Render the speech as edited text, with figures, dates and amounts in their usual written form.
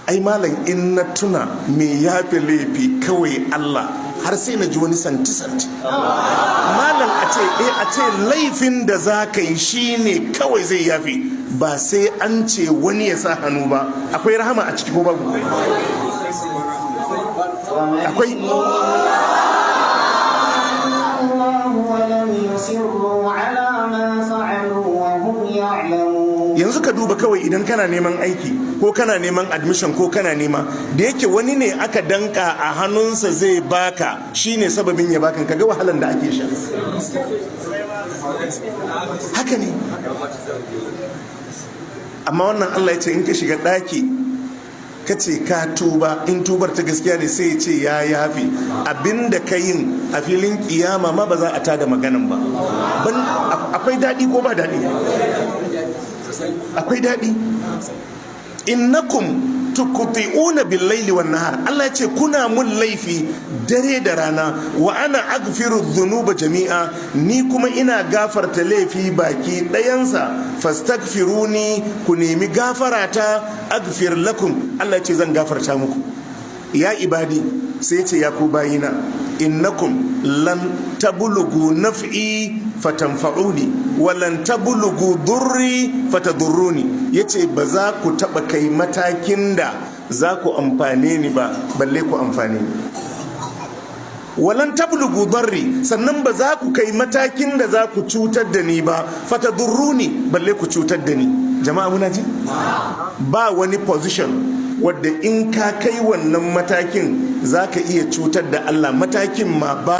ai malam in na tuna me yafe laifi kawai Allah har sai na ji wani santi malam a ce laifin da za ka yi shine kawai zai yafe, ba sai an ce wani ya sa hannu ba. Akwai rahama a ciki ko babu? Akwai. Yanzu ka duba kawai idan kana neman aiki ko kana neman admission ko kana nema, da yake wani ne aka danka a hannunsa zai baka, shine sababin ya baka, kaga wahalan da ake sha. Haka ne. Amma wannan Allah ya ce in ka shiga daki ka ce ka tuba, in tubar ta gaskiya ne sai ya ce ya yafi abinda ka yin a filin kiyama ma ba za a tada maganan ba. Akwai daɗi ko ba daɗi? Akwai daɗi. Innakum tuqti'una bil laili wan nahar, Allah ya ce kuna mun laifi dare da rana, wa ana aghfiru dhunuba jami'a, ni kuma ina gafarta laifi baki ɗayansa, fastaghfiruni, ku nemi gafarata aghfir lakum, Allah ya ce zan gafarta muku. Ya ibadi, sai ya ce ya ku bayina, innakum lan tablugu naf'i fatanfa'uni wa lan tablugu durri fatadurruni, yace ba za ku taba kai matakin da za ku amfane ni ba, balle ku amfane ni. Walan tablugu darri, sannan ba za ku kai matakin da za ku cutar da ni ba, fatadurruni, balle ku cutar da ni. Jama'a muna ji? Ba wani position wadda in ka kai wannan matakin za ka iya cutar da Allah, matakin ma ba